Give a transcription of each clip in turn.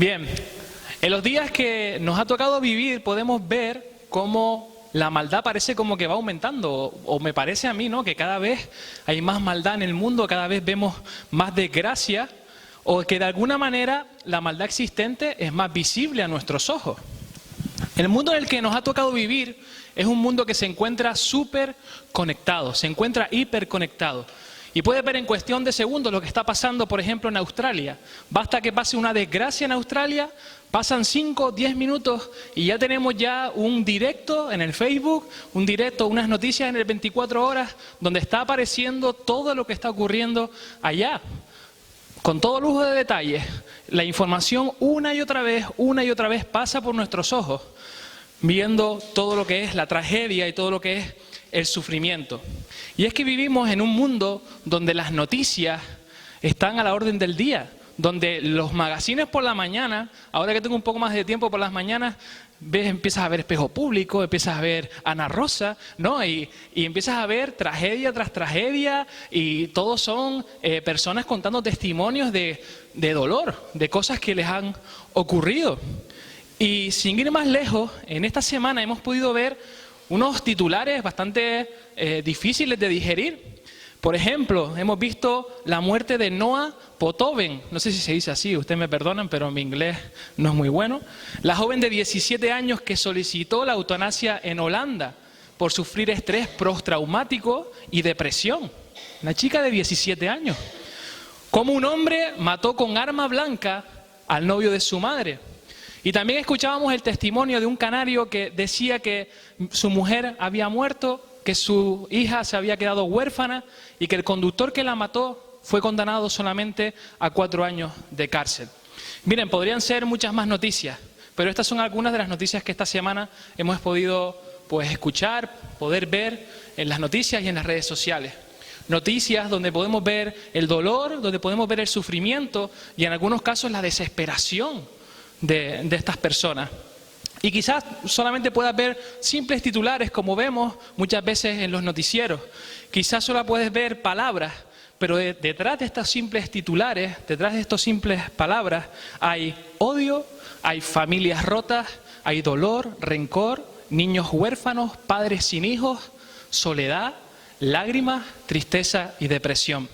Bien, en los días que nos ha tocado vivir podemos ver cómo la maldad parece como que va aumentando, o me parece a mí, ¿no? Que cada vez hay más maldad en el mundo, cada vez vemos más desgracia, o que de alguna manera la maldad existente es más visible a nuestros ojos. El mundo en el que nos ha tocado vivir es un mundo que se encuentra súper conectado, se encuentra hiperconectado. Y puedes ver en cuestión de segundos lo que está pasando, por ejemplo, en Australia. Basta que pase una desgracia en Australia, pasan 5, 10 minutos y ya tenemos un directo en el Facebook, un directo, unas noticias en el 24 horas, donde está apareciendo todo lo que está ocurriendo allá. Con todo lujo de detalles, la información una y otra vez pasa por nuestros ojos, viendo todo lo que es la tragedia y todo lo que es el sufrimiento. Y es que vivimos en un mundo donde las noticias están a la orden del día, donde los magazines por la mañana, ahora que tengo un poco más de tiempo por las mañanas, empiezas a ver Espejo Público, empiezas a ver Ana Rosa, ¿no? Y empiezas a ver tragedia tras tragedia y todos son personas contando testimonios de dolor, de cosas que les han ocurrido. Y sin ir más lejos, en esta semana hemos podido ver unos titulares bastante difíciles de digerir. Por ejemplo, hemos visto la muerte de Noah Potoven, no sé si se dice así, ustedes me perdonan, pero mi inglés no es muy bueno. La joven de 17 años que solicitó la eutanasia en Holanda por sufrir estrés postraumático y depresión. Una chica de 17 años. Como un hombre mató con arma blanca al novio de su madre. Y también escuchábamos el testimonio de un canario que decía que su mujer había muerto, que su hija se había quedado huérfana y que el conductor que la mató fue condenado solamente a 4 años de cárcel. Miren, podrían ser muchas más noticias, pero estas son algunas de las noticias que esta semana hemos podido escuchar, poder ver en las noticias y en las redes sociales. Noticias donde podemos ver el dolor, donde podemos ver el sufrimiento y en algunos casos la desesperación de estas personas. Y quizás solamente puedas ver simples titulares como vemos muchas veces en los noticieros. Quizás solo puedes ver palabras, pero detrás de estos simples titulares, detrás de estas simples palabras, hay odio, hay familias rotas, hay dolor, rencor, niños huérfanos, padres sin hijos, soledad, lágrimas, tristeza y depresión.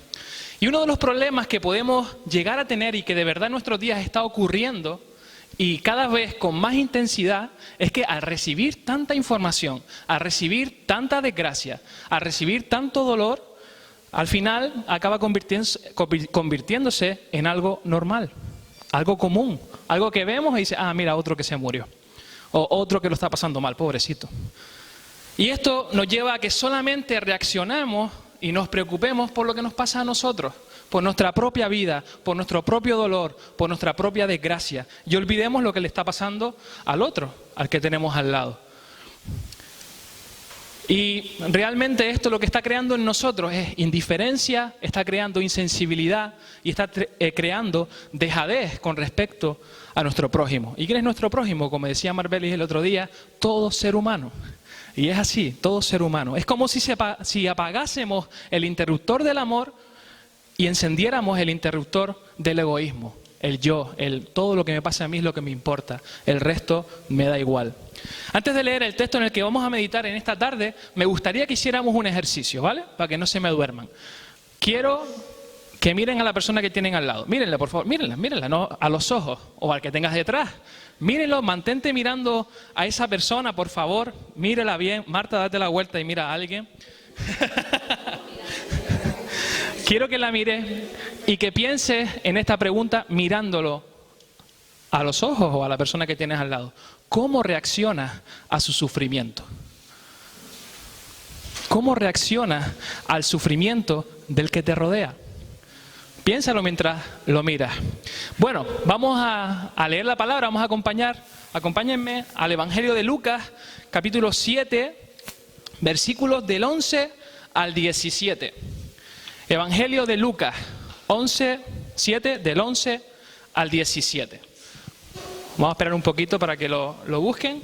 Y uno de los problemas que podemos llegar a tener y que de verdad en nuestros días está ocurriendo, y cada vez con más intensidad, es que al recibir tanta información, al recibir tanta desgracia, al recibir tanto dolor, al final acaba convirtiéndose en algo normal, algo común, algo que vemos y dice, mira, otro que se murió, o otro que lo está pasando mal, pobrecito. Y esto nos lleva a que solamente reaccionemos y nos preocupemos por lo que nos pasa a nosotros, por nuestra propia vida, por nuestro propio dolor, por nuestra propia desgracia. Y olvidemos lo que le está pasando al otro, al que tenemos al lado. Y realmente esto lo que está creando en nosotros es indiferencia, está creando insensibilidad y está creando dejadez con respecto a nuestro prójimo. ¿Y quién es nuestro prójimo? Como decía Marbelis el otro día, todo ser humano. Y es así, todo ser humano. Es como si apagásemos el interruptor del amor y encendiéramos el interruptor del egoísmo, el yo, todo lo que me pasa a mí es lo que me importa, el resto me da igual. Antes de leer el texto en el que vamos a meditar en esta tarde, me gustaría que hiciéramos un ejercicio, ¿vale? Para que no se me duerman. Quiero que miren a la persona que tienen al lado. Mírenla, por favor, mírenla, no a los ojos o al que tengas detrás. Mírenlo, mantente mirando a esa persona, por favor, mírela bien. Marta, date la vuelta y mira a alguien. Quiero que la mires y que pienses en esta pregunta mirándolo a los ojos o a la persona que tienes al lado. ¿Cómo reaccionas a su sufrimiento? ¿Cómo reaccionas al sufrimiento del que te rodea? Piénsalo mientras lo miras. Bueno, vamos a leer la palabra, vamos a acompáñenme al Evangelio de Lucas, capítulo 7, versículos del 11 al 17. Evangelio de Lucas 7, del 11 al 17. Vamos a esperar un poquito para que lo busquen.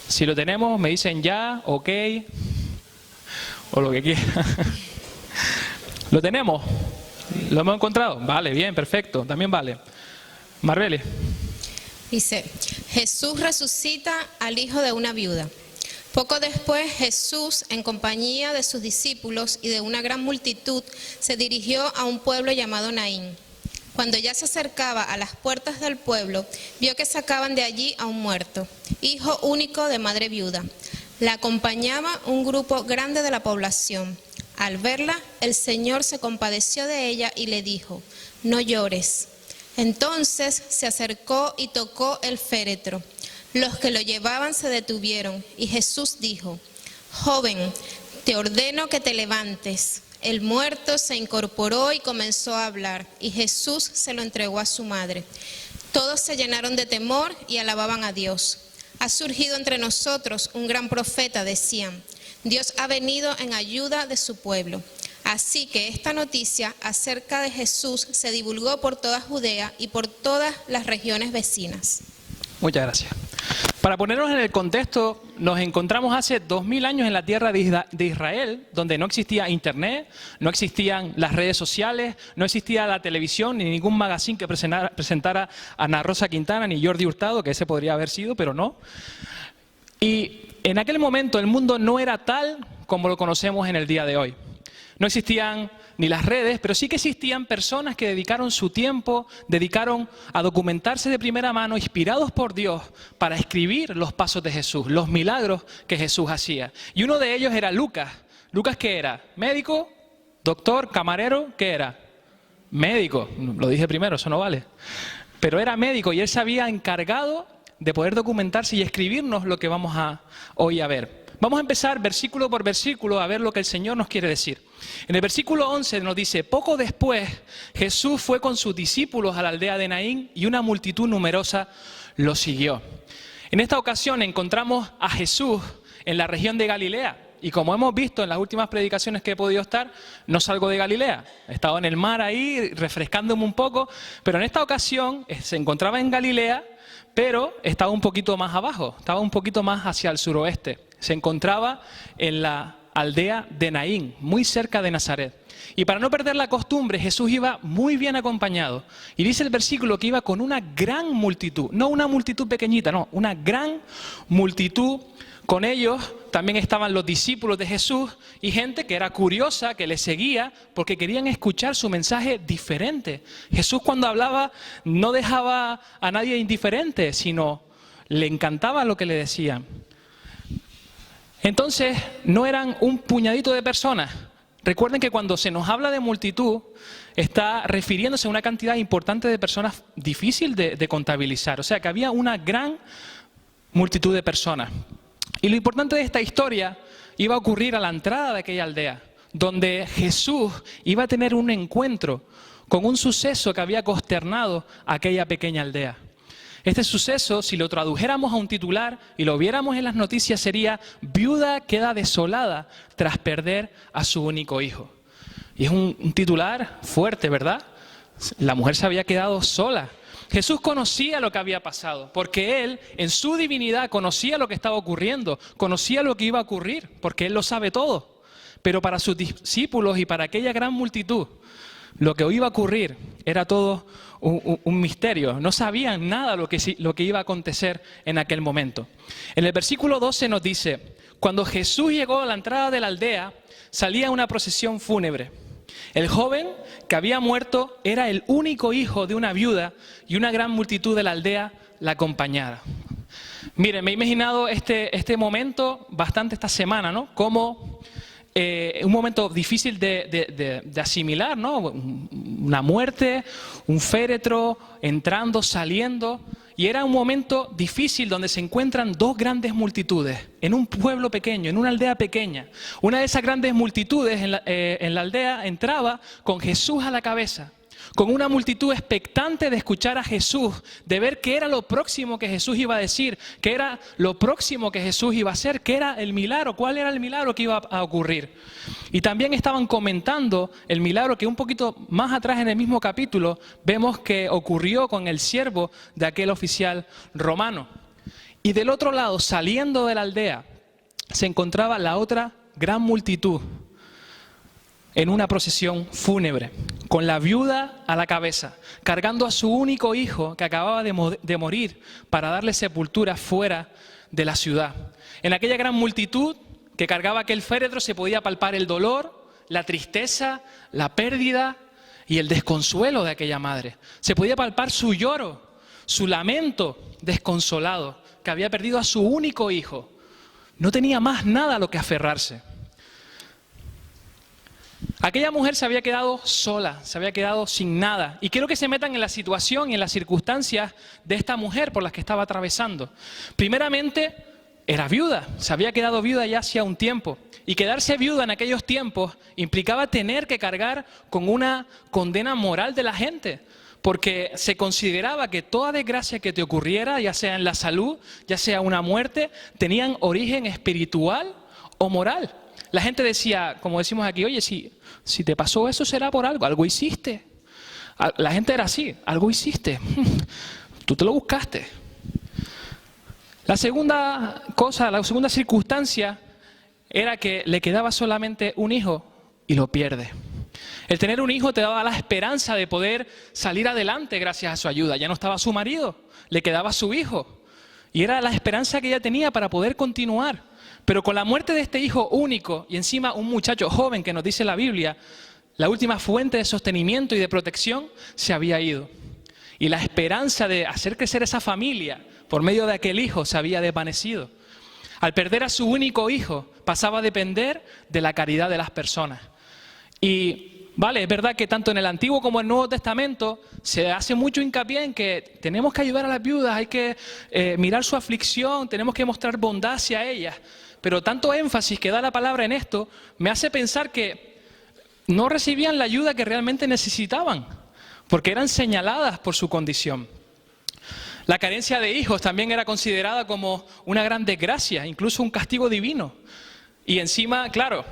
Si lo tenemos, me dicen ya, ok, o lo que quieran. ¿Lo tenemos? ¿Lo hemos encontrado? Vale, bien, perfecto, también vale. Marbeli. Dice, Jesús resucita al hijo de una viuda. Poco después, Jesús, en compañía de sus discípulos y de una gran multitud, se dirigió a un pueblo llamado Naín. Cuando ya se acercaba a las puertas del pueblo, vio que sacaban de allí a un muerto, hijo único de madre viuda. La acompañaba un grupo grande de la población. Al verla, el Señor se compadeció de ella y le dijo, no llores. Entonces se acercó y tocó el féretro. Los que lo llevaban se detuvieron y Jesús dijo, joven, te ordeno que te levantes. El muerto se incorporó y comenzó a hablar, y Jesús se lo entregó a su madre. Todos se llenaron de temor y alababan a Dios. Ha surgido entre nosotros un gran profeta, decían. Dios ha venido en ayuda de su pueblo. Así que esta noticia acerca de Jesús se divulgó por toda Judea y por todas las regiones vecinas. Muchas gracias. Para ponernos en el contexto, nos encontramos hace 2000 años en la tierra de Israel, donde no existía internet, no existían las redes sociales, no existía la televisión, ni ningún magazine que presentara a Ana Rosa Quintana, ni Jordi Hurtado, que ese podría haber sido, pero no. Y en aquel momento el mundo no era tal como lo conocemos en el día de hoy. No existían ni las redes, pero sí que existían personas que dedicaron su tiempo, dedicaron a documentarse de primera mano, inspirados por Dios, para escribir los pasos de Jesús, los milagros que Jesús hacía. Y uno de ellos era Lucas. ¿Lucas qué era? ¿Médico? ¿Doctor? ¿Camarero? ¿Qué era? Médico. Lo dije primero, eso no vale. Pero era médico y él se había encargado de poder documentarse y escribirnos lo que vamos a hoy a ver. Vamos a empezar versículo por versículo a ver lo que el Señor nos quiere decir. En el versículo 11 nos dice, poco después Jesús fue con sus discípulos a la aldea de Naín y una multitud numerosa lo siguió. En esta ocasión encontramos a Jesús en la región de Galilea. Y como hemos visto en las últimas predicaciones que he podido estar, no salgo de Galilea. He estado en el mar ahí refrescándome un poco, pero en esta ocasión se encontraba en Galilea, pero estaba un poquito más abajo, estaba un poquito más hacia el suroeste. Se encontraba en la aldea de Naín, muy cerca de Nazaret. Y para no perder la costumbre, Jesús iba muy bien acompañado. Y dice el versículo que iba con una gran multitud, no una multitud pequeñita, no, una gran multitud. Con ellos también estaban los discípulos de Jesús y gente que era curiosa, que le seguía porque querían escuchar su mensaje diferente. Jesús cuando hablaba no dejaba a nadie indiferente, sino le encantaba lo que le decían. Entonces no eran un puñadito de personas. Recuerden que cuando se nos habla de multitud, está refiriéndose a una cantidad importante de personas difícil de contabilizar. O sea que había una gran multitud de personas. Y lo importante de esta historia iba a ocurrir a la entrada de aquella aldea, donde Jesús iba a tener un encuentro con un suceso que había consternado a aquella pequeña aldea. Este suceso, si lo tradujéramos a un titular y lo viéramos en las noticias, sería viuda queda desolada tras perder a su único hijo. Y es un titular fuerte, ¿verdad? La mujer se había quedado sola. Jesús conocía lo que había pasado, porque Él, en su divinidad, conocía lo que estaba ocurriendo, conocía lo que iba a ocurrir, porque Él lo sabe todo. Pero para sus discípulos y para aquella gran multitud, lo que iba a ocurrir era todo un misterio. No sabían nada lo que iba a acontecer en aquel momento. En el versículo 12 nos dice, cuando Jesús llegó a la entrada de la aldea, salía una procesión fúnebre. El joven que había muerto era el único hijo de una viuda y una gran multitud de la aldea la acompañaba. Miren, me he imaginado este momento bastante esta semana, ¿no? Como un momento difícil de asimilar, ¿no? Una muerte, un féretro, entrando, saliendo. Y era un momento difícil donde se encuentran dos grandes multitudes en un pueblo pequeño, en una aldea pequeña. Una de esas grandes multitudes en la aldea entraba con Jesús a la cabeza, con una multitud expectante de escuchar a Jesús, de ver qué era lo próximo que Jesús iba a decir, qué era lo próximo que Jesús iba a hacer, qué era el milagro, cuál era el milagro que iba a ocurrir. Y también estaban comentando el milagro que un poquito más atrás en el mismo capítulo vemos que ocurrió con el siervo de aquel oficial romano. Y del otro lado, saliendo de la aldea, se encontraba la otra gran multitud en una procesión fúnebre, con la viuda a la cabeza, cargando a su único hijo que acababa de morir para darle sepultura fuera de la ciudad. En aquella gran multitud que cargaba aquel féretro se podía palpar el dolor, la tristeza, la pérdida y el desconsuelo de aquella madre. Se podía palpar su lloro, su lamento desconsolado, que había perdido a su único hijo. No tenía más nada a lo que aferrarse. Aquella mujer se había quedado sola, se había quedado sin nada. Y quiero que se metan en la situación y en las circunstancias de esta mujer por las que estaba atravesando. Primeramente, era viuda, se había quedado viuda ya hacía un tiempo. Y quedarse viuda en aquellos tiempos implicaba tener que cargar con una condena moral de la gente. Porque se consideraba que toda desgracia que te ocurriera, ya sea en la salud, ya sea una muerte, tenían origen espiritual o moral. La gente decía, como decimos aquí, oye, si te pasó eso será por algo hiciste. La gente era así, algo hiciste, tú te lo buscaste. La segunda cosa, la segunda circunstancia era que le quedaba solamente un hijo y lo pierde. El tener un hijo te daba la esperanza de poder salir adelante gracias a su ayuda. Ya no estaba su marido, le quedaba su hijo. Y era la esperanza que ella tenía para poder continuar. Pero con la muerte de este hijo único y encima un muchacho joven que nos dice la Biblia, la última fuente de sostenimiento y de protección se había ido. Y la esperanza de hacer crecer esa familia por medio de aquel hijo se había desvanecido. Al perder a su único hijo, pasaba a depender de la caridad de las personas. Y vale, es verdad que tanto en el Antiguo como en el Nuevo Testamento se hace mucho hincapié en que tenemos que ayudar a las viudas, hay que mirar su aflicción, tenemos que mostrar bondad hacia ellas. Pero tanto énfasis que da la palabra en esto me hace pensar que no recibían la ayuda que realmente necesitaban, porque eran señaladas por su condición. La carencia de hijos también era considerada como una gran desgracia, incluso un castigo divino. Y encima, claro,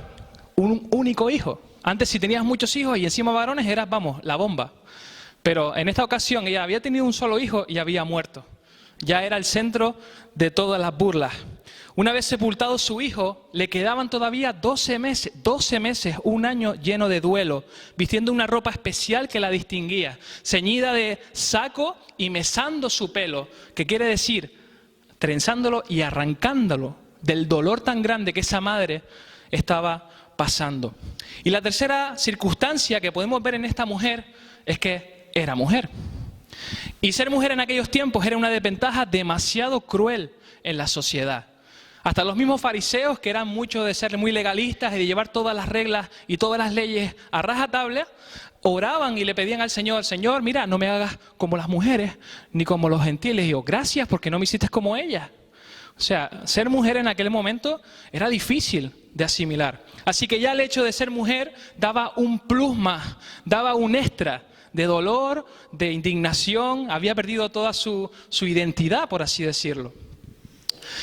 un único hijo. Antes si tenías muchos hijos y encima varones eras, vamos, la bomba. Pero en esta ocasión ella había tenido un solo hijo y había muerto. Ya era el centro de todas las burlas. Una vez sepultado su hijo, le quedaban todavía 12 meses, un año lleno de duelo, vistiendo una ropa especial que la distinguía, ceñida de saco y mesando su pelo, que quiere decir trenzándolo y arrancándolo del dolor tan grande que esa madre estaba pasando. Y la tercera circunstancia que podemos ver en esta mujer es que era mujer. Y ser mujer en aquellos tiempos era una desventaja demasiado cruel en la sociedad. Hasta los mismos fariseos, que eran muchos de ser muy legalistas y de llevar todas las reglas y todas las leyes a rajatabla, oraban y le pedían al Señor, Señor, mira, no me hagas como las mujeres ni como los gentiles. Y yo, gracias porque no me hiciste como ellas. O sea, ser mujer en aquel momento era difícil de asimilar. Así que ya el hecho de ser mujer daba un plus más, daba un extra de dolor, de indignación, había perdido toda su identidad, por así decirlo.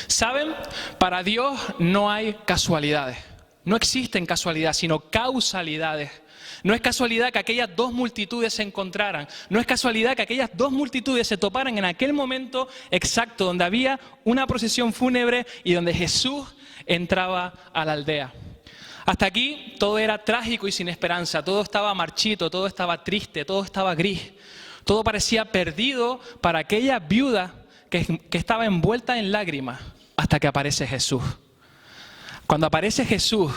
¿Saben? Para Dios no hay casualidades, no existen casualidades, sino causalidades. No es casualidad que aquellas dos multitudes se encontraran, no es casualidad que aquellas dos multitudes se toparan en aquel momento exacto donde había una procesión fúnebre y donde Jesús entraba a la aldea. Hasta aquí todo era trágico y sin esperanza, todo estaba marchito, todo estaba triste, todo estaba gris, todo parecía perdido para aquella viuda que estaba envuelta en lágrimas hasta que aparece Jesús. Cuando aparece Jesús,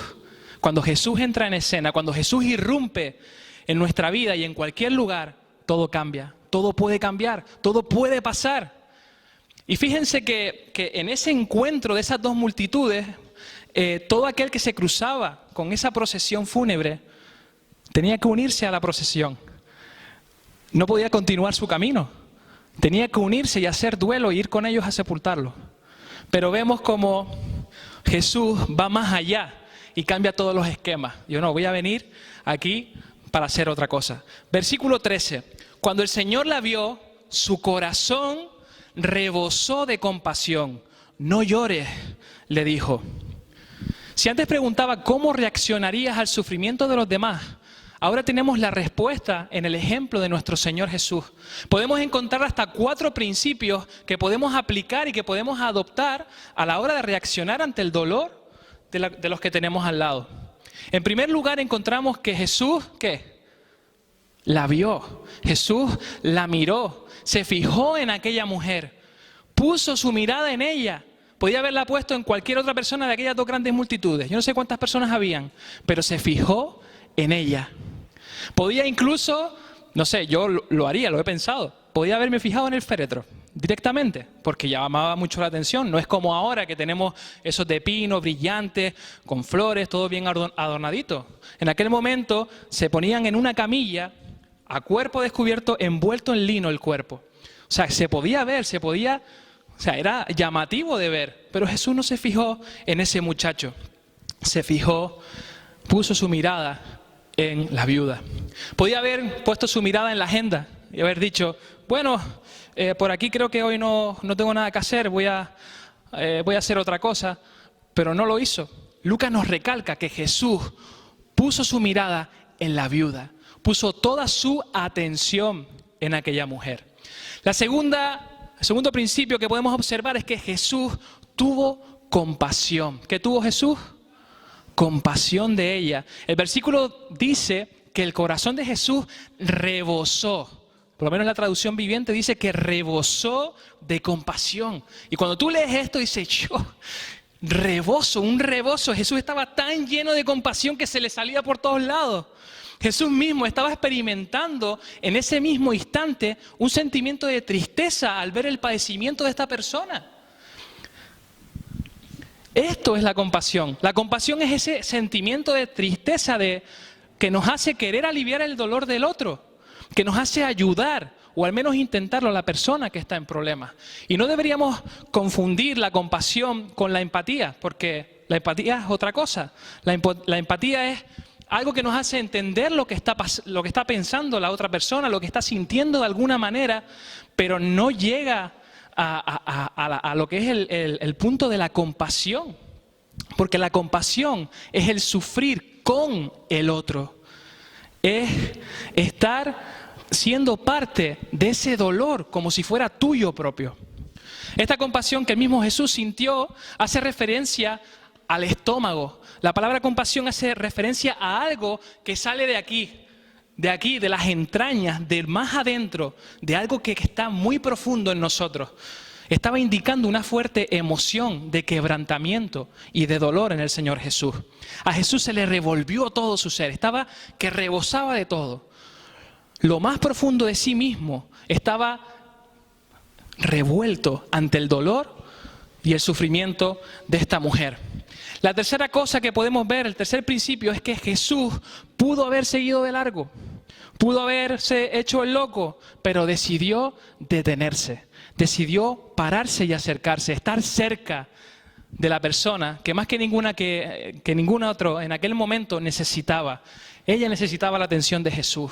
cuando Jesús entra en escena, cuando Jesús irrumpe en nuestra vida y en cualquier lugar, todo cambia, todo puede cambiar, todo puede pasar. Y fíjense que en ese encuentro de esas dos multitudes, todo aquel que se cruzaba con esa procesión fúnebre tenía que unirse a la procesión. No podía continuar su camino. Tenía que unirse y hacer duelo y ir con ellos a sepultarlo. Pero vemos como Jesús va más allá y cambia todos los esquemas. Yo no, voy a venir aquí para hacer otra cosa. Versículo 13. Cuando el Señor la vio, su corazón rebosó de compasión. No llores, le dijo. Si antes preguntaba cómo reaccionarías al sufrimiento de los demás, ahora tenemos la respuesta en el ejemplo de nuestro Señor Jesús. Podemos encontrar hasta 4 principios que podemos aplicar y que podemos adoptar a la hora de reaccionar ante el dolor de los que tenemos al lado. En primer lugar encontramos que Jesús, ¿qué? La vio. Jesús la miró, se fijó en aquella mujer, puso su mirada en ella. Podía haberla puesto en cualquier otra persona de aquellas dos grandes multitudes. Yo no sé cuántas personas habían, pero se fijó en ella. Podía incluso, no sé, yo lo haría, lo he pensado, podía haberme fijado en el féretro directamente, porque llamaba mucho la atención. No es como ahora que tenemos esos de pino brillantes, con flores, todo bien adornadito. En aquel momento se ponían en una camilla, a cuerpo descubierto, envuelto en lino el cuerpo. O sea, se podía ver, o sea, era llamativo de ver. Pero Jesús no se fijó en ese muchacho. Se fijó, puso su mirada en la viuda. Podía haber puesto su mirada en la agenda y haber dicho, bueno, por aquí creo que hoy no tengo nada que hacer, voy a hacer otra cosa. Pero no lo hizo. Lucas nos recalca que Jesús puso su mirada en la viuda. Puso toda su atención en aquella mujer. El segundo principio que podemos observar es que Jesús tuvo compasión. ¿Qué tuvo Jesús? Compasión de ella. El versículo dice que el corazón de Jesús rebosó. Por lo menos la traducción viviente dice que rebosó de compasión. Y cuando tú lees esto, dices, un reboso. Jesús estaba tan lleno de compasión que se le salía por todos lados. Jesús mismo estaba experimentando en ese mismo instante un sentimiento de tristeza al ver el padecimiento de esta persona. Esto es la compasión. La compasión es ese sentimiento de tristeza que nos hace querer aliviar el dolor del otro, que nos hace ayudar, o al menos intentarlo, a la persona que está en problemas. Y no deberíamos confundir la compasión con la empatía, porque la empatía es otra cosa. La empatía es algo que nos hace entender lo que está pensando la otra persona, lo que está sintiendo de alguna manera, pero no llega a lo que es el punto de la compasión. Porque la compasión es el sufrir con el otro. Es estar siendo parte de ese dolor como si fuera tuyo propio. Esta compasión que el mismo Jesús sintió hace referencia al estómago. La palabra compasión hace referencia a algo que sale de aquí, de las entrañas, de más adentro, de algo que está muy profundo en nosotros. Estaba indicando una fuerte emoción de quebrantamiento y de dolor en el Señor Jesús. A Jesús se le revolvió todo su ser, estaba que rebosaba de todo. Lo más profundo de sí mismo estaba revuelto ante el dolor y el sufrimiento de esta mujer. La tercera cosa que podemos ver, el tercer principio, es que Jesús pudo haber seguido de largo, pudo haberse hecho el loco, pero decidió detenerse, decidió pararse y acercarse, estar cerca de la persona que más que ningún otro en aquel momento necesitaba. Ella necesitaba la atención de Jesús.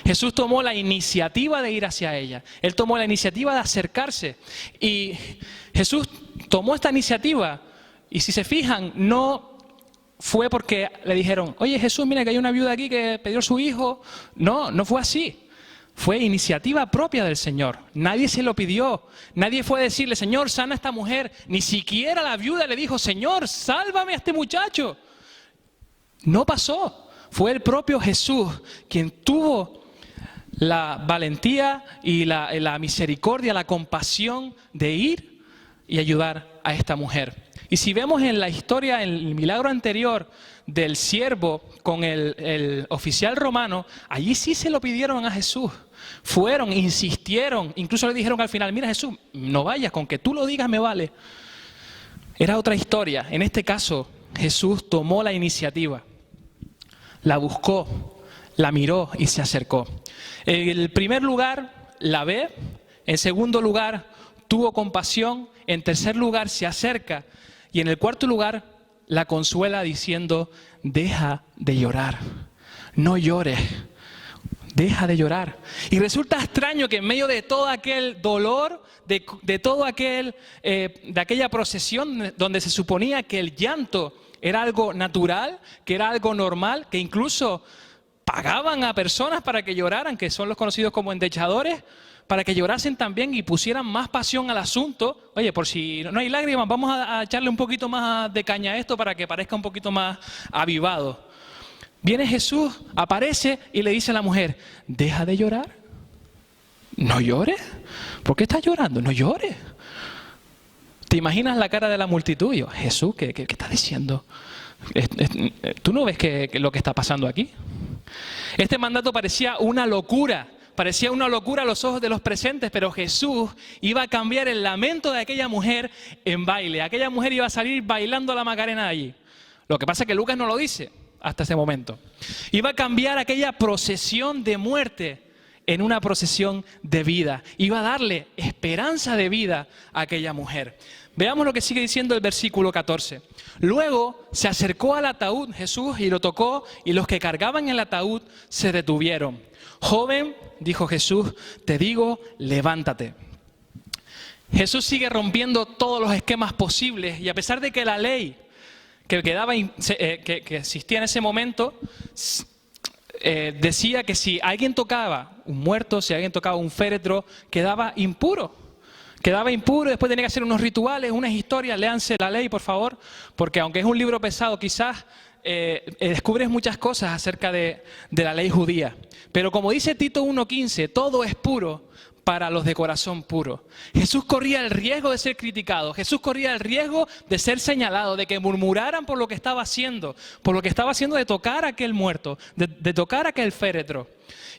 Jesús tomó la iniciativa de ir hacia ella. Él tomó la iniciativa de acercarse. Y Jesús tomó esta iniciativa. Y si se fijan, no fue porque le dijeron, oye Jesús, mira que hay una viuda aquí que pidió a su hijo. No, no fue así. Fue iniciativa propia del Señor. Nadie se lo pidió. Nadie fue a decirle, Señor, sana a esta mujer. Ni siquiera la viuda le dijo, Señor, sálvame a este muchacho. No pasó. Fue el propio Jesús quien tuvo la valentía y la misericordia, la compasión de ir y ayudar a esta mujer. Y si vemos en la historia, en el milagro anterior del siervo con el oficial romano, allí sí se lo pidieron a Jesús. Fueron, insistieron, incluso le dijeron al final, mira Jesús, no vayas, con que tú lo digas me vale. Era otra historia. En este caso, Jesús tomó la iniciativa, la buscó, la miró y se acercó. En primer lugar, la ve. En segundo lugar, tuvo compasión. En tercer lugar, se acerca. Y en el cuarto lugar, la consuela diciendo, deja de llorar, no llores, deja de llorar. Y resulta extraño que en medio de todo aquel dolor, de aquella procesión donde se suponía que el llanto era algo natural, que era algo normal, que incluso pagaban a personas para que lloraran, que son los conocidos como endechadores, para que llorasen también y pusieran más pasión al asunto. Oye, por si no hay lágrimas, vamos a echarle un poquito más de caña a esto para que parezca un poquito más avivado. Viene Jesús, aparece y le dice a la mujer, deja de llorar, no llores. ¿Por qué estás llorando? No llores. ¿Te imaginas la cara de la multitud? Y yo, Jesús, ¿qué estás diciendo? ¿Tú no ves lo que está pasando aquí? Este mandato parecía una locura a los ojos de los presentes, pero Jesús iba a cambiar el lamento de aquella mujer en baile. Aquella mujer iba a salir bailando la Macarena de allí. Lo que pasa es que Lucas no lo dice hasta ese momento. Iba a cambiar aquella procesión de muerte en una procesión de vida. Iba a darle esperanza de vida a aquella mujer. Veamos lo que sigue diciendo el versículo 14. Luego se acercó al ataúd Jesús y lo tocó, y los que cargaban el ataúd se detuvieron. Joven, dijo Jesús, te digo, levántate. Jesús sigue rompiendo todos los esquemas posibles, y a pesar de que la ley que existía en ese momento decía que si alguien tocaba un muerto, si alguien tocaba un féretro, quedaba impuro. Quedaba impuro, después tenía que hacer unos rituales, unas historias. Léanse la ley, por favor, porque aunque es un libro pesado, quizás descubres muchas cosas acerca de la ley judía. Pero como dice Tito 1:15, todo es puro para los de corazón puro. Jesús corría el riesgo de ser criticado, Jesús corría el riesgo de ser señalado, de que murmuraran por lo que estaba haciendo, de tocar a aquel muerto, de tocar a aquel féretro.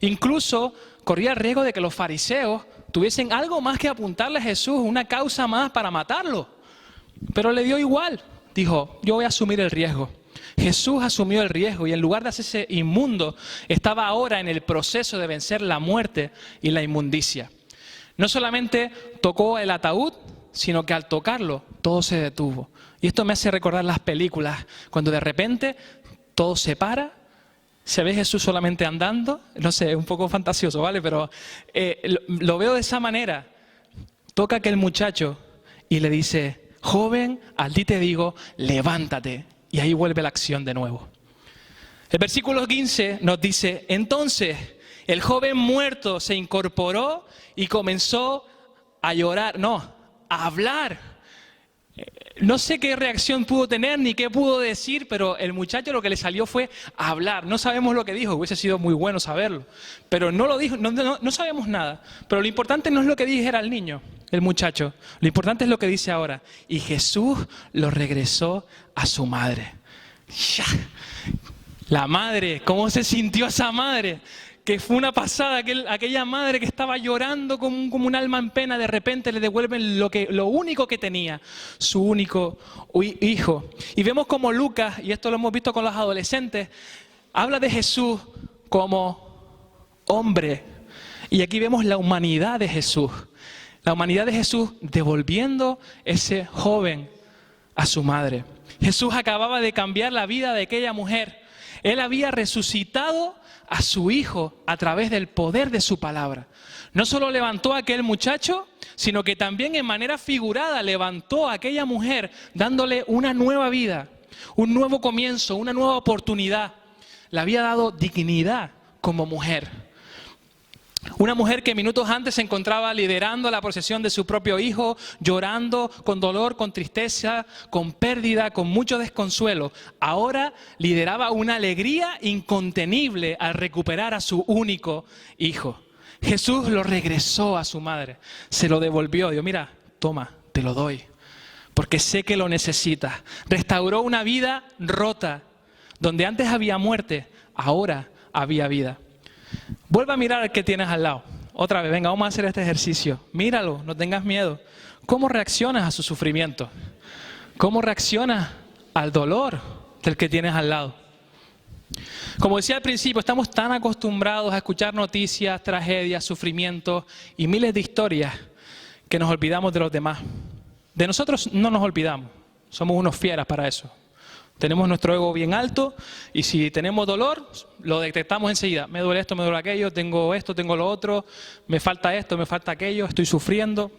Incluso corría el riesgo de que los fariseos tuviesen algo más que apuntarle a Jesús, una causa más para matarlo. Pero le dio igual, dijo, yo voy a asumir el riesgo. Jesús asumió el riesgo y en lugar de hacerse inmundo, estaba ahora en el proceso de vencer la muerte y la inmundicia. No solamente tocó el ataúd, sino que al tocarlo, todo se detuvo. Y esto me hace recordar las películas, cuando de repente todo se para, se ve Jesús solamente andando, no sé, es un poco fantasioso, ¿vale? Pero lo veo de esa manera. Toca a aquel muchacho y le dice, joven, a ti te digo, levántate. Y ahí vuelve la acción de nuevo. El versículo 15 nos dice, entonces el joven muerto se incorporó y comenzó a llorar, a hablar. No sé qué reacción pudo tener ni qué pudo decir, pero el muchacho lo que le salió fue hablar. No sabemos lo que dijo, hubiese sido muy bueno saberlo. Pero no lo dijo, no sabemos nada. Pero lo importante no es lo que dijera el niño, el muchacho. Lo importante es lo que dice ahora. Y Jesús lo regresó a su madre. ¡Ya! La madre, ¿cómo se sintió esa madre? Que fue una pasada, aquella madre que estaba llorando como un alma en pena, de repente le devuelven lo único que tenía, su único hijo. Y vemos como Lucas, y esto lo hemos visto con los adolescentes, habla de Jesús como hombre. Y aquí vemos la humanidad de Jesús. La humanidad de Jesús devolviendo ese joven a su madre. Jesús acababa de cambiar la vida de aquella mujer. Él había resucitado a su hijo a través del poder de su palabra. No solo levantó a aquel muchacho, sino que también en manera figurada levantó a aquella mujer, dándole una nueva vida, un nuevo comienzo, una nueva oportunidad. Le había dado dignidad como mujer. Una mujer que minutos antes se encontraba liderando la procesión de su propio hijo, llorando con dolor, con tristeza, con pérdida, con mucho desconsuelo. Ahora lideraba una alegría incontenible al recuperar a su único hijo. Jesús lo regresó a su madre, se lo devolvió. Dijo, mira, toma, te lo doy, porque sé que lo necesitas. Restauró una vida rota, donde antes había muerte, ahora había vida. Vuelve a mirar al que tienes al lado. Otra vez, venga, vamos a hacer este ejercicio. Míralo, no tengas miedo. ¿Cómo reaccionas a su sufrimiento? ¿Cómo reaccionas al dolor del que tienes al lado? Como decía al principio, estamos tan acostumbrados a escuchar noticias, tragedias, sufrimientos y miles de historias que nos olvidamos de los demás. De nosotros no nos olvidamos. Somos unos fieras para eso. Tenemos nuestro ego bien alto y si tenemos dolor, lo detectamos enseguida. Me duele esto, me duele aquello, tengo esto, tengo lo otro, me falta esto, me falta aquello, estoy sufriendo.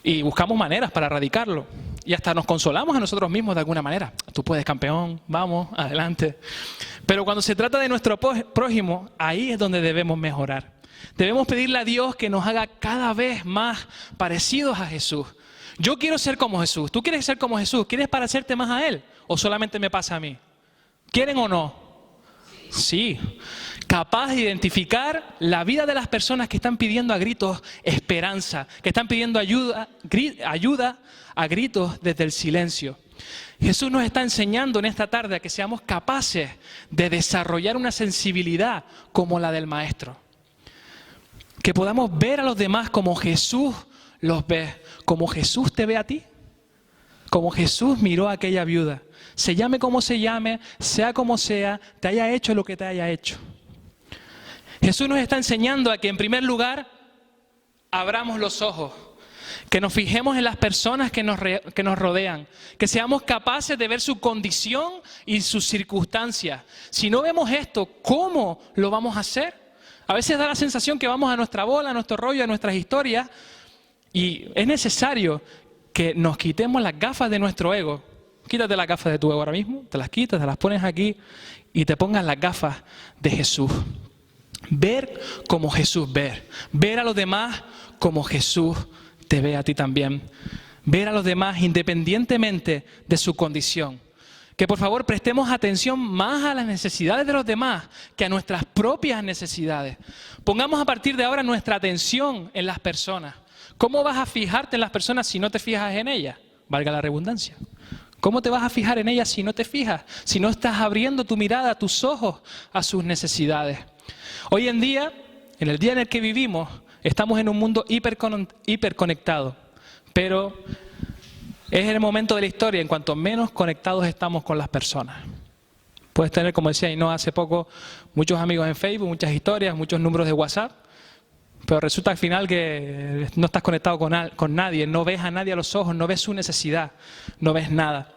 Y buscamos maneras para erradicarlo. Y hasta nos consolamos a nosotros mismos de alguna manera. Tú puedes, campeón, vamos, adelante. Pero cuando se trata de nuestro prójimo, ahí es donde debemos mejorar. Debemos pedirle a Dios que nos haga cada vez más parecidos a Jesús. Yo quiero ser como Jesús. ¿Tú quieres ser como Jesús? ¿Quieres parecerte más a Él? ¿O solamente me pasa a mí? ¿Quieren o no? Sí. Capaz de identificar la vida de las personas que están pidiendo a gritos esperanza, que están pidiendo ayuda a gritos desde el silencio. Jesús nos está enseñando en esta tarde a que seamos capaces de desarrollar una sensibilidad como la del Maestro. Que podamos ver a los demás como Jesús los ve, como Jesús te ve a ti, como Jesús miró a aquella viuda. Se llame como se llame, sea como sea, te haya hecho lo que te haya hecho. Jesús nos está enseñando a que en primer lugar abramos los ojos, que nos fijemos en las personas que nos rodean, que seamos capaces de ver su condición y sus circunstancias. Si no vemos esto, ¿cómo lo vamos a hacer? A veces da la sensación que vamos a nuestra bola, a nuestro rollo, a nuestras historias, y es necesario que nos quitemos las gafas de nuestro ego. Quítate las gafas de tu ego ahora mismo, te las quitas, te las pones aquí y te pongas las gafas de Jesús. Ver como Jesús ve, ver a los demás como Jesús te ve a ti también. Ver a los demás independientemente de su condición. Que por favor prestemos atención más a las necesidades de los demás que a nuestras propias necesidades. Pongamos a partir de ahora nuestra atención en las personas. ¿Cómo vas a fijarte en las personas si no te fijas en ellas? Valga la redundancia. ¿Cómo te vas a fijar en ellas si no te fijas? Si no estás abriendo tu mirada, tus ojos a sus necesidades. Hoy en día, en el día en el que vivimos, estamos en un mundo hiperconectado. Pero es el momento de la historia en cuanto menos conectados estamos con las personas. Puedes tener, como decía Ainhoa hace poco, muchos amigos en Facebook, muchas historias, muchos números de WhatsApp. Pero resulta al final que no estás conectado con nadie, no ves a nadie a los ojos, no ves su necesidad, no ves nada.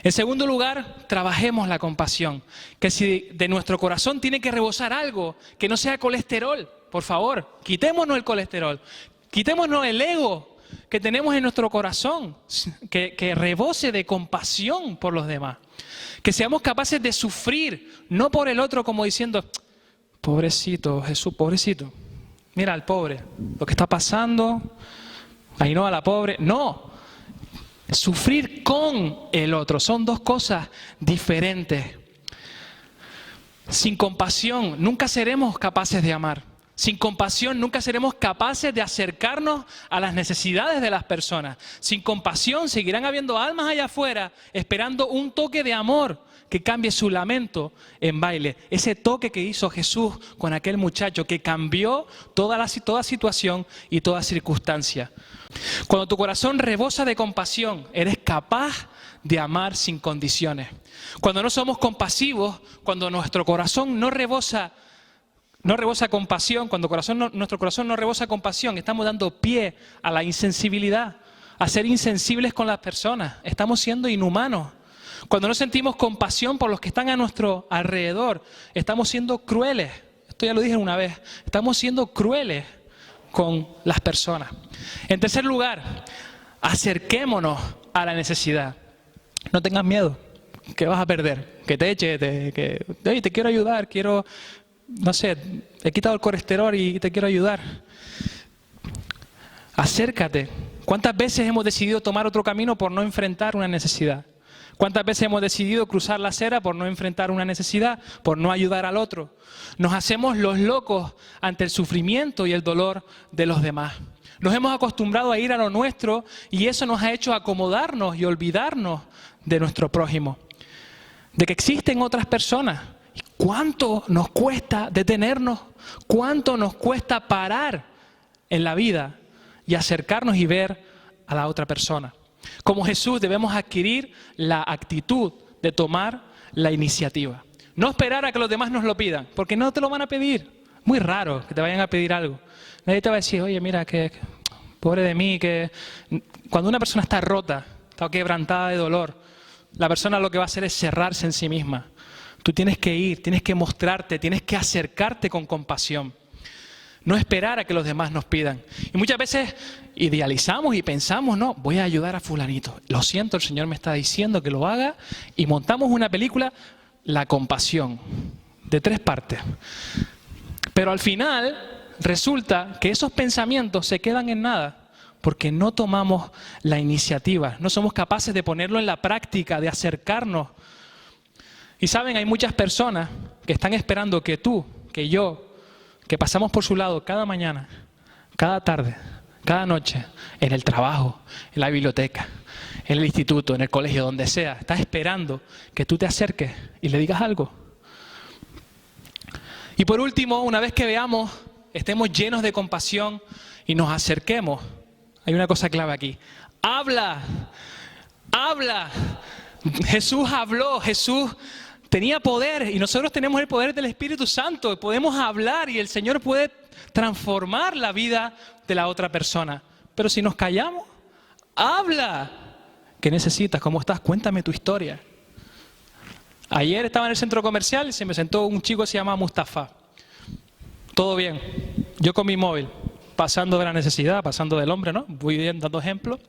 En segundo lugar, trabajemos la compasión. Que si de nuestro corazón tiene que rebosar algo, que no sea colesterol, por favor, quitémonos el colesterol, quitémonos el ego que tenemos en nuestro corazón, que rebose de compasión por los demás. Que seamos capaces de sufrir, no por el otro como diciendo, pobrecito, Jesús, pobrecito. Mira al pobre, lo que está pasando, Ainhoa la pobre. No, sufrir con el otro son dos cosas diferentes. Sin compasión nunca seremos capaces de amar. Sin compasión nunca seremos capaces de acercarnos a las necesidades de las personas. Sin compasión seguirán habiendo almas allá afuera esperando un toque de amor que cambie su lamento en baile. Ese toque que hizo Jesús con aquel muchacho que cambió toda situación y toda circunstancia. Cuando tu corazón rebosa de compasión, eres capaz de amar sin condiciones. Cuando no somos compasivos, cuando nuestro corazón no rebosa compasión, cuando nuestro corazón no rebosa compasión, estamos dando pie a la insensibilidad, a ser insensibles con las personas. Estamos siendo inhumanos. Cuando no sentimos compasión por los que están a nuestro alrededor, estamos siendo crueles. Esto ya lo dije una vez. Estamos siendo crueles con las personas. En tercer lugar, acerquémonos a la necesidad. No tengas miedo. ¿Qué vas a perder? Que te eche, te quiero ayudar, no sé, he quitado el colesterol y te quiero ayudar. Acércate. ¿Cuántas veces hemos decidido tomar otro camino por no enfrentar una necesidad? ¿Cuántas veces hemos decidido cruzar la acera por no enfrentar una necesidad, por no ayudar al otro? Nos hacemos los locos ante el sufrimiento y el dolor de los demás. Nos hemos acostumbrado a ir a lo nuestro y eso nos ha hecho acomodarnos y olvidarnos de nuestro prójimo, de que existen otras personas. ¿Cuánto nos cuesta detenernos? ¿Cuánto nos cuesta parar en la vida y acercarnos y ver a la otra persona? Como Jesús debemos adquirir la actitud de tomar la iniciativa. No esperar a que los demás nos lo pidan, porque no te lo van a pedir. Muy raro que te vayan a pedir algo. Nadie te va a decir, oye, mira, que pobre de mí, que cuando una persona está rota, está quebrantada de dolor, la persona lo que va a hacer es cerrarse en sí misma. Tú tienes que ir, tienes que mostrarte, tienes que acercarte con compasión. No esperar a que los demás nos pidan. Y muchas veces idealizamos y pensamos, no, voy a ayudar a fulanito. Lo siento, el Señor me está diciendo que lo haga. Y montamos una película, La compasión, de 3 partes. Pero al final resulta que esos pensamientos se quedan en nada porque no tomamos la iniciativa, no somos capaces de ponerlo en la práctica, de acercarnos. Y saben, hay muchas personas que están esperando que tú, que yo, que pasamos por su lado cada mañana, cada tarde, cada noche, en el trabajo, en la biblioteca, en el instituto, en el colegio, donde sea, está esperando que tú te acerques y le digas algo. Y por último, una vez que veamos, estemos llenos de compasión y nos acerquemos, hay una cosa clave aquí. Habla, habla. Jesús habló, Jesús tenía poder y nosotros tenemos el poder del Espíritu Santo. Podemos hablar y el Señor puede transformar la vida de la otra persona. Pero si nos callamos, habla. ¿Qué necesitas? ¿Cómo estás? Cuéntame tu historia. Ayer estaba en el centro comercial y se me sentó un chico que se llama Mustafa. Todo bien. Yo con mi móvil, pasando de la necesidad, pasando del hombre, ¿no? Voy bien dando ejemplos.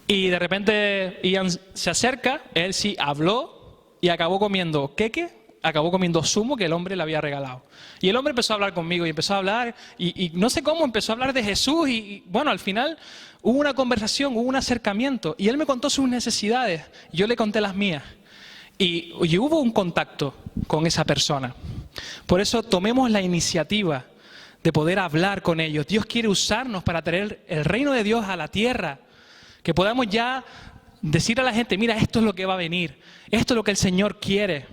Y de repente Ian se acerca, él sí habló y acabó comiendo queque, acabó comiendo zumo que el hombre le había regalado. Y el hombre empezó a hablar conmigo y empezó a hablar y no sé cómo empezó a hablar de Jesús y bueno, al final hubo una conversación, hubo un acercamiento y él me contó sus necesidades, yo le conté las mías y hubo un contacto con esa persona. Por eso tomemos la iniciativa de poder hablar con ellos. Dios quiere usarnos para traer el reino de Dios a la tierra, que podamos ya decir a la gente, mira, esto es lo que va a venir, esto es lo que el Señor quiere.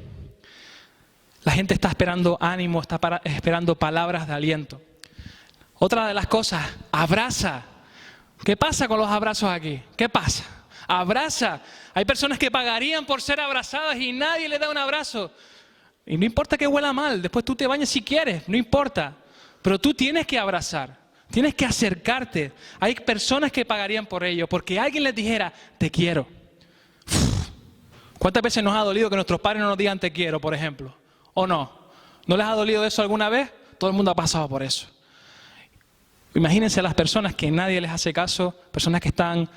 La gente está esperando ánimo, está esperando palabras de aliento. Otra de las cosas, abraza. ¿Qué pasa con los abrazos aquí? ¿Qué pasa? Abraza. Hay personas que pagarían por ser abrazadas y nadie le da un abrazo. Y no importa que huela mal, después tú te bañes si quieres, no importa. Pero tú tienes que abrazar, tienes que acercarte. Hay personas que pagarían por ello, porque alguien les dijera, te quiero. ¿Cuántas veces nos ha dolido que nuestros padres no nos digan te quiero, por ejemplo? ¿O no? ¿No les ha dolido eso alguna vez? Todo el mundo ha pasado por eso. Imagínense a las personas que nadie les hace caso, personas que están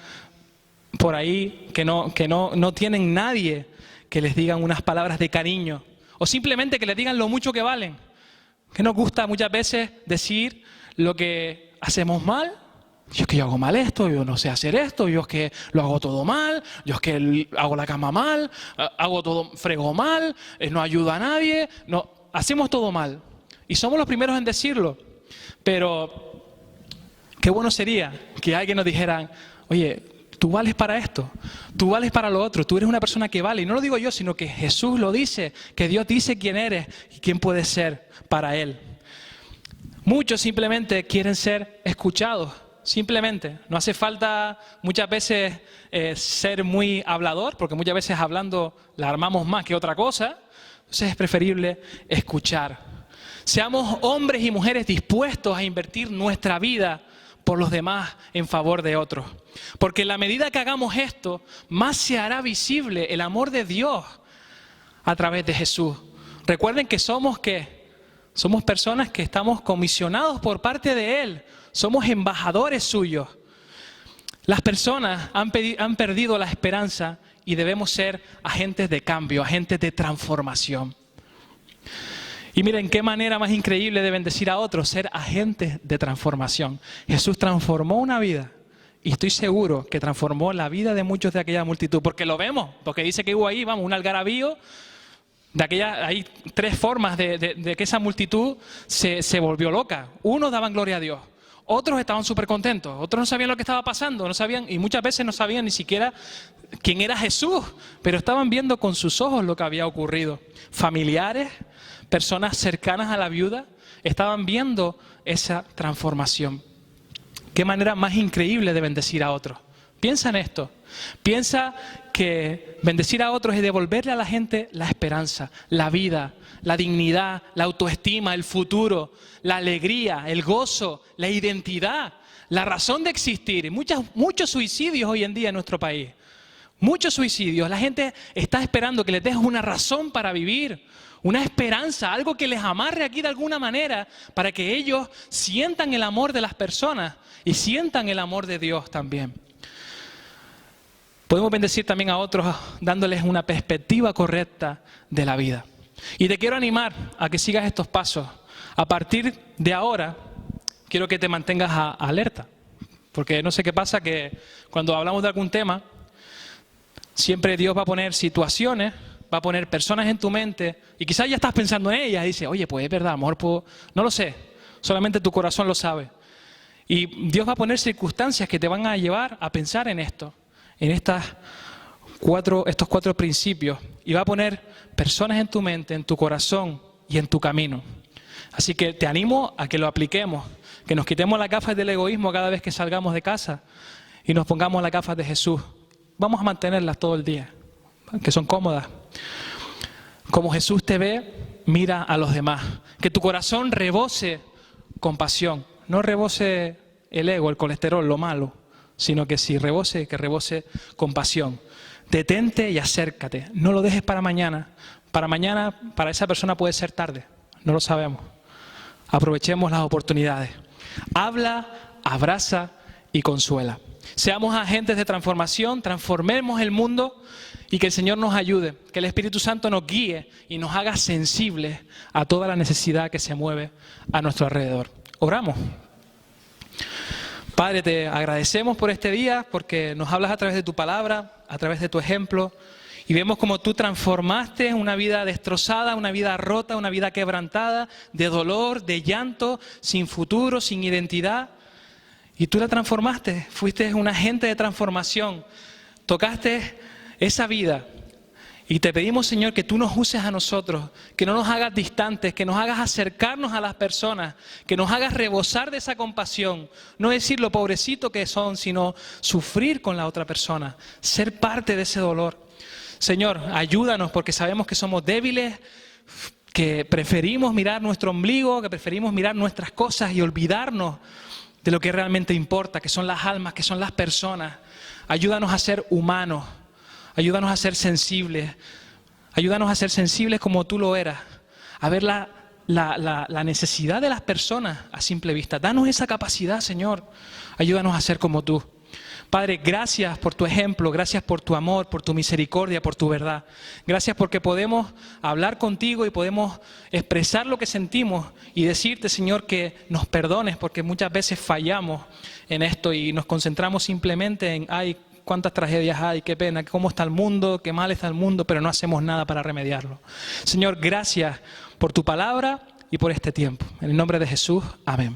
por ahí, que no tienen nadie que les digan unas palabras de cariño, o simplemente que les digan lo mucho que valen. Que nos gusta muchas veces decir lo que hacemos mal. Yo es que yo hago mal esto, yo no sé hacer esto, yo es que lo hago todo mal, yo es que hago la cama mal, hago todo, frego mal, no ayuda a nadie, no, hacemos todo mal. Y somos los primeros en decirlo. Pero qué bueno sería que alguien nos dijera, oye, tú vales para esto, tú vales para lo otro, tú eres una persona que vale. Y no lo digo yo, sino que Jesús lo dice, que Dios dice quién eres y quién puedes ser para Él. Muchos simplemente quieren ser escuchados, simplemente. No hace falta muchas veces ser muy hablador, porque muchas veces hablando la armamos más que otra cosa. Entonces es preferible escuchar. Seamos hombres y mujeres dispuestos a invertir nuestra vida por los demás en favor de otros. Porque en la medida que hagamos esto, más se hará visible el amor de Dios a través de Jesús. Recuerden que somos personas que estamos comisionados por parte de Él. Somos embajadores suyos. Las personas han perdido la esperanza y debemos ser agentes de cambio, agentes de transformación. Y miren, qué manera más increíble de bendecir a otros, ser agentes de transformación. Jesús transformó una vida y estoy seguro que transformó la vida de muchos de aquella multitud, porque lo vemos, porque dice que hubo ahí, vamos, un algarabío. Hay tres formas de que esa multitud se volvió loca. Unos daban gloria a Dios, otros estaban súper contentos, otros no sabían lo que estaba pasando, no sabían, y muchas veces no sabían ni siquiera quién era Jesús, pero estaban viendo con sus ojos lo que había ocurrido. Familiares, personas cercanas a la viuda, estaban viendo esa transformación. Qué manera más increíble de bendecir a otros. Piensa en esto. Piensa que bendecir a otros es devolverle a la gente la esperanza, la vida, la dignidad, la autoestima, el futuro, la alegría, el gozo, la identidad, la razón de existir. Muchos suicidios hoy en día en nuestro país. Muchos suicidios. La gente está esperando que les des una razón para vivir, una esperanza, algo que les amarre aquí de alguna manera para que ellos sientan el amor de las personas y sientan el amor de Dios también. Podemos bendecir también a otros dándoles una perspectiva correcta de la vida. Y te quiero animar a que sigas estos pasos. A partir de ahora, quiero que te mantengas alerta, porque no sé qué pasa que cuando hablamos de algún tema, siempre Dios va a poner situaciones, va a poner personas en tu mente, y quizás ya estás pensando en ellas y dices, oye, pues es verdad, a lo mejor puedo... No lo sé, solamente tu corazón lo sabe. Y Dios va a poner circunstancias que te van a llevar a pensar en esto, en estos 4 principios, y va a poner personas en tu mente, en tu corazón y en tu camino. Así que te animo a que lo apliquemos, que nos quitemos las gafas del egoísmo cada vez que salgamos de casa y nos pongamos las gafas de Jesús. Vamos a mantenerlas todo el día, que son cómodas. Como Jesús te ve, mira a los demás. Que tu corazón rebose compasión, no rebose el ego, el colesterol, lo malo, sino que que rebose compasión. Detente y acércate, no lo dejes para mañana. Para mañana, para esa persona puede ser tarde, no lo sabemos. Aprovechemos las oportunidades. Habla, abraza y consuela. Seamos agentes de transformación, transformemos el mundo y que el Señor nos ayude, que el Espíritu Santo nos guíe y nos haga sensibles a toda la necesidad que se mueve a nuestro alrededor. Oramos. Padre, te agradecemos por este día, porque nos hablas a través de tu palabra, a través de tu ejemplo, y vemos cómo tú transformaste una vida destrozada, una vida rota, una vida quebrantada, de dolor, de llanto, sin futuro, sin identidad. Y tú la transformaste, fuiste un agente de transformación, tocaste esa vida. Y te pedimos, Señor, que tú nos uses a nosotros, que no nos hagas distantes, que nos hagas acercarnos a las personas, que nos hagas rebosar de esa compasión. No decir lo pobrecito que son, sino sufrir con la otra persona, ser parte de ese dolor. Señor, ayúdanos porque sabemos que somos débiles, que preferimos mirar nuestro ombligo, que preferimos mirar nuestras cosas y olvidarnos de lo que realmente importa, que son las almas, que son las personas. Ayúdanos a ser humanos. Ayúdanos a ser sensibles como tú lo eras, a ver la necesidad de las personas a simple vista. Danos esa capacidad, Señor. Ayúdanos a ser como tú. Padre, gracias por tu ejemplo, gracias por tu amor, por tu misericordia, por tu verdad. Gracias porque podemos hablar contigo y podemos expresar lo que sentimos y decirte, Señor, que nos perdones porque muchas veces fallamos en esto y nos concentramos simplemente en, ay, cuántas tragedias hay, qué pena, cómo está el mundo, qué mal está el mundo, pero no hacemos nada para remediarlo. Señor, gracias por tu palabra y por este tiempo. En el nombre de Jesús, amén.